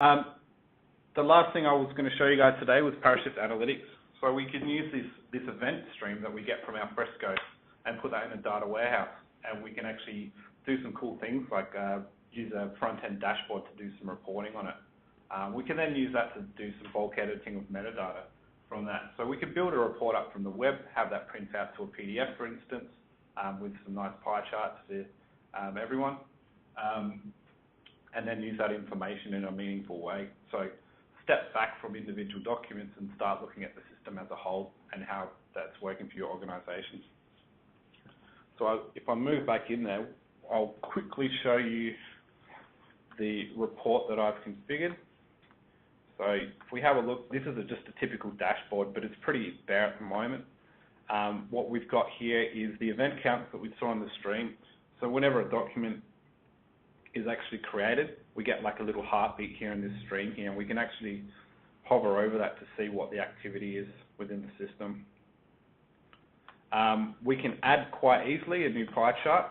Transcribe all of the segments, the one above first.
The last thing I was going to show you guys today was Parashift Analytics. So we can use this event stream that we get from Alfresco and put that in a data warehouse. And we can actually do some cool things like use a front-end dashboard to do some reporting on it. We can then use that to do some bulk editing of metadata from that. So we could build a report up from the web, have that print out to a PDF, for instance, with some nice pie charts for everyone, and then use that information in a meaningful way. So step back from individual documents and start looking at the system as a whole and how that's working for your organization. So if I move back in there, I'll quickly show you the report that I've configured. So if we have a look, this is just a typical dashboard, but it's pretty bare at the moment. What we've got here is the event counts that we saw on the stream. So whenever a document is actually created, we get like a little heartbeat here in this stream here, and we can actually hover over that to see what the activity is within the system. We can add quite easily a new pie chart.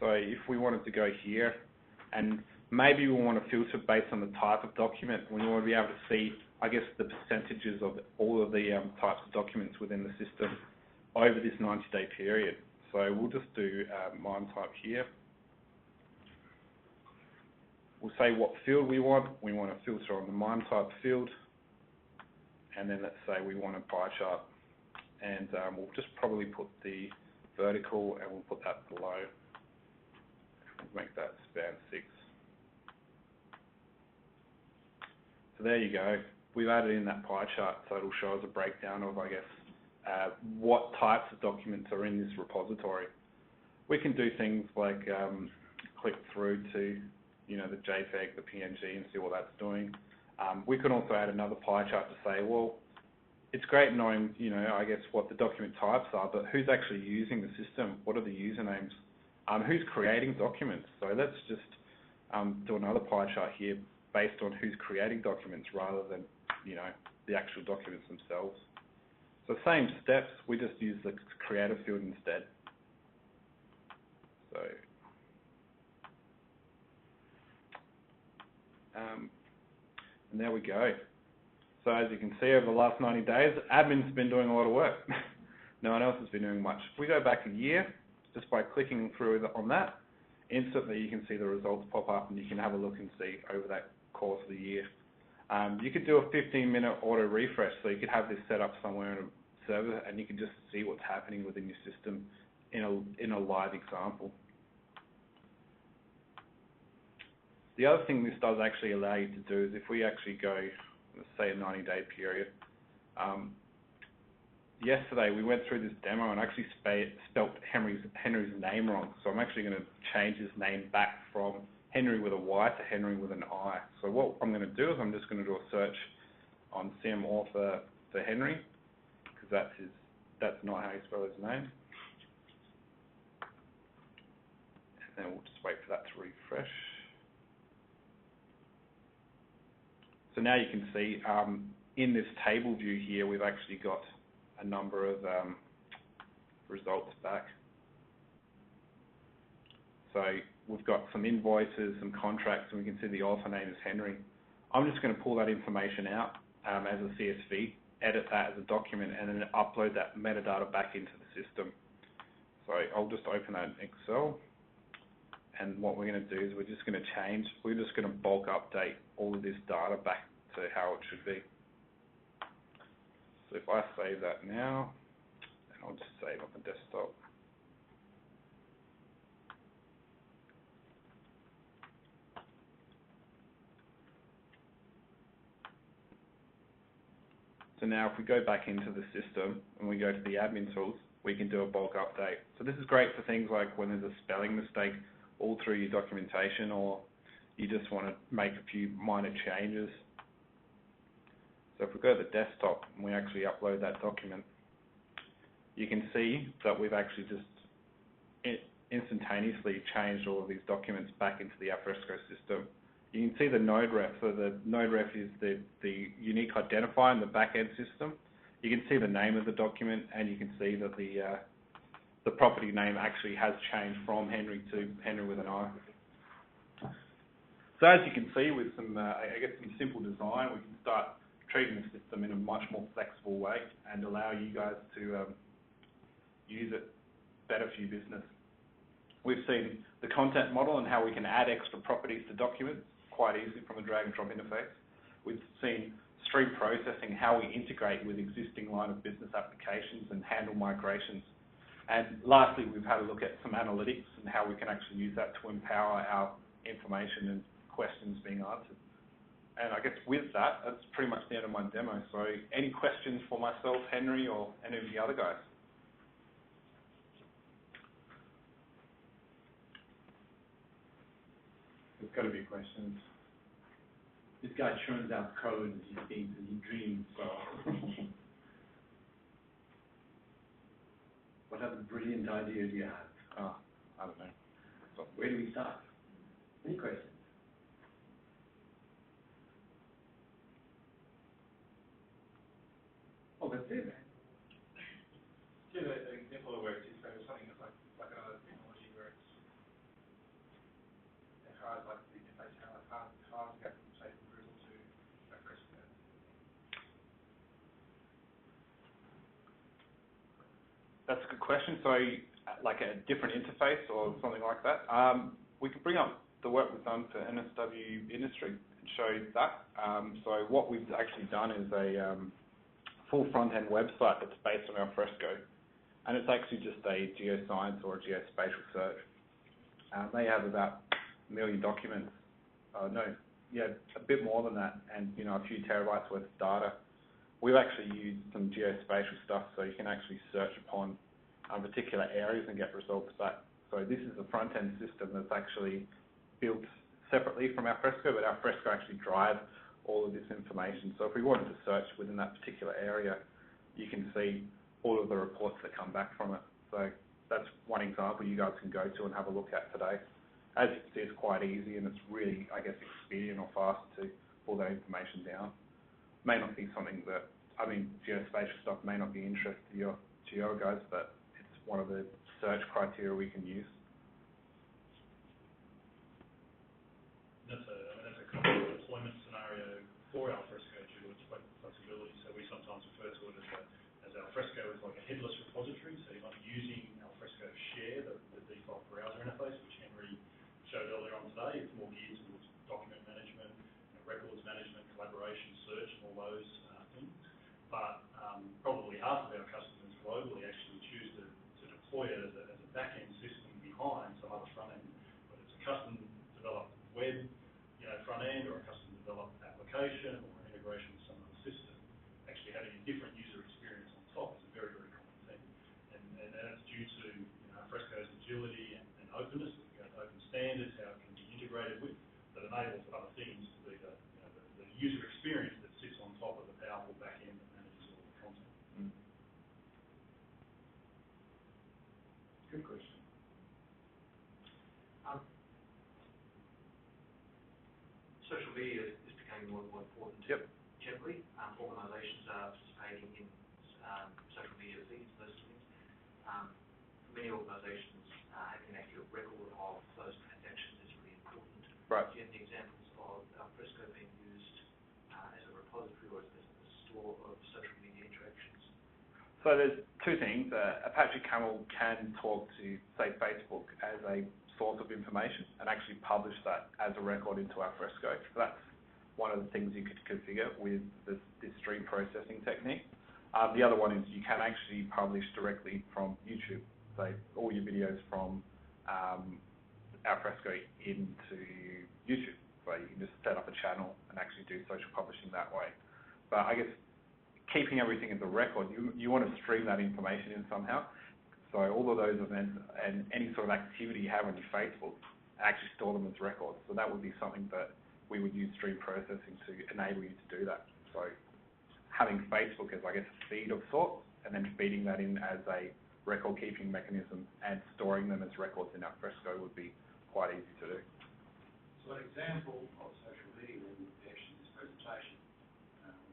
So if we wanted to go here, and maybe we want to filter based on the type of document, we want to be able to see, I guess, the percentages of all of the types of documents within the system over this 90-day period. So we'll just do MIME type here. We'll say what field we want. We want to filter on the MIME type field. And then let's say we want a pie chart. And we'll just probably put the vertical, and we'll put that below. We'll make that span 6. So there you go. We've added in that pie chart, so it'll show us a breakdown of, I guess, what types of documents are in this repository. We can do things like click through to, you know, the JPEG, the PNG, and see what that's doing. We can also add another pie chart to say, well, it's great knowing, you know, I guess what the document types are, but who's actually using the system? What are the usernames? Who's creating documents? So let's just do another pie chart here based on who's creating documents rather than, you know, the actual documents themselves. So same steps, we just use the creator field instead. So, and there we go. So as you can see, over the last 90 days, admin's been doing a lot of work. No one else has been doing much. If we go back a year, just by clicking through on that, instantly you can see the results pop up, and you can have a look and see over that course of the year. You could do a 15-minute auto refresh, so you could have this set up somewhere in a server, and you can just see what's happening within your system in a live example. The other thing this does actually allow you to do is if we actually go, let's say a 90-day period. Yesterday we went through this demo and actually spelt Henry's name wrong. So I'm actually going to change his name back from Henry with a Y to Henry with an I. So what I'm going to do is I'm just going to do a search on CM author for Henry, because that's not how you spell his name. And then we'll just wait for that to refresh. So now you can see in this table view here, we've actually got a number of results back. So we've got some invoices, some contracts, and we can see the author name is Henry. I'm just going to pull that information out as a CSV, edit that as a document, and then upload that metadata back into the system. So I'll just open that in Excel. And what we're going to do is we're just going to bulk update all of this data back to how it should be. So if I save that now, and I'll just save on the desktop. So now if we go back into the system and we go to the admin tools, we can do a bulk update. So this is great for things like when there's a spelling mistake all through your documentation, or you just want to make a few minor changes. So if we go to the desktop and we actually upload that document, you can see that we've actually just instantaneously changed all of these documents back into the Alfresco system. You can see the node ref. So the node ref is the unique identifier in the back-end system. You can see the name of the document, and you can see that the property name actually has changed from Henry to Henry with an I. So as you can see, with some, I guess, some simple design, we can start treating the system in a much more flexible way and allow you guys to use it better for your business. We've seen the content model and how we can add extra properties to documents quite easily from a drag and drop interface. We've seen stream processing, how we integrate with existing line of business applications and handle migrations. And lastly, we've had a look at some analytics and how we can actually use that to empower our information and questions being answered. And I guess with that, that's pretty much the end of my demo. So any questions for myself, Henry, or any of the other guys? There's got to be questions. This guy churns out code as he thinks and he dreams, so. What other brilliant idea do you have? Oh, I don't know. So where do we start? Any questions? Oh, that's it. Give an example of where it's used, something that's like another technology where it's hard, like the interface, hard to get from, say, from Google to Alfresco. That's a good question. So, like a different interface or something like that. We can bring up the work we've done for NSW Industry and show you that. So what we've actually done is a full front-end website that's based on Alfresco, and it's actually just a geoscience or a geospatial search. They have about 1 million documents. A bit more than that, and a few terabytes worth of data. We've actually used some geospatial stuff, so you can actually search upon particular areas and get results back. So this is a front-end system that's actually built separately from Alfresco, but Alfresco actually drive all of this information. So if we wanted to search within that particular area, you can see all of the reports that come back from it. So that's one example you guys can go to and have a look at today. As you can see, it's quite easy and it's really, I guess, expedient or fast to pull that information down. May not be something that, geospatial stuff may not be interest to your guys, but it's one of the search criteria we can use. That's a common deployment scenario for Alfresco due to its flexibility. So we sometimes refer to it as Alfresco as like a headless repository. So you're not using Alfresco Share, the default browser interface, which Henry showed earlier on today. It's more geared towards document management, records management, collaboration, search, and all those things. But probably half of our customers globally actually choose to deploy it as a back-end system behind some other front-end. But it's a custom-developed web front-end or a custom-developed application or an integration with some other system. Actually having a different user experience on top is a very, very common thing. And it's due to Alfresco's agility and openness, open standards, how it can be integrated with, that enables other things to be the user experience that sits on top of the powerful back end that manages all the content. Good question. Social media is becoming more and more important. Yep. Generally, organisations are participating in social media feeds, those things. Many organisations having an accurate record of those transactions is really important. Right. Do you have any examples of Alfresco being used as a repository or as a store of social media interactions? So there's two things. Apache Camel can talk to, say, Facebook as a source of information and actually publish that as a record into Alfresco. So that's one of the things you could configure with this stream processing technique. The other one is you can actually publish directly from YouTube, say all your videos from Alfresco into YouTube. So you can just set up a channel and actually do social publishing that way. But I guess keeping everything as a record, you want to stream that information in somehow. So all of those events and any sort of activity you have on your Facebook, actually store them as records. So that would be something that we would use stream processing to enable you to do that. So having Facebook as, I guess, a feed of sorts, and then feeding that in as a record-keeping mechanism and storing them as records in Alfresco would be quite easy to do. So an example of social media would be actually this presentation.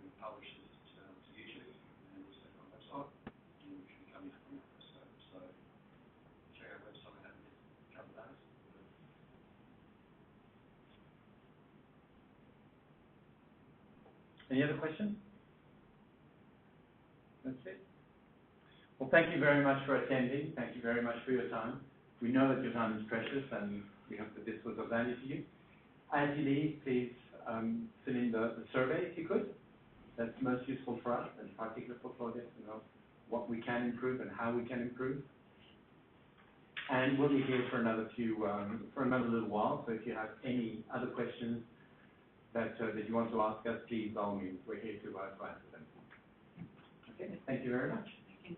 We publish this to YouTube and also on our website, which will be coming from Alfresco. So check our website out in a couple of days. Any other questions? That's it. Well, thank you very much for attending. Thank you very much for your time. We know that your time is precious, and we hope that this was of value to you. As you leave, please fill in the survey if you could. That's most useful for us, and particularly for projects, to know what we can improve and how we can improve. And we'll be here for another little while. So if you have any other questions that you want to ask us, please, by all means, we're here to answer them. Okay, thank you very much.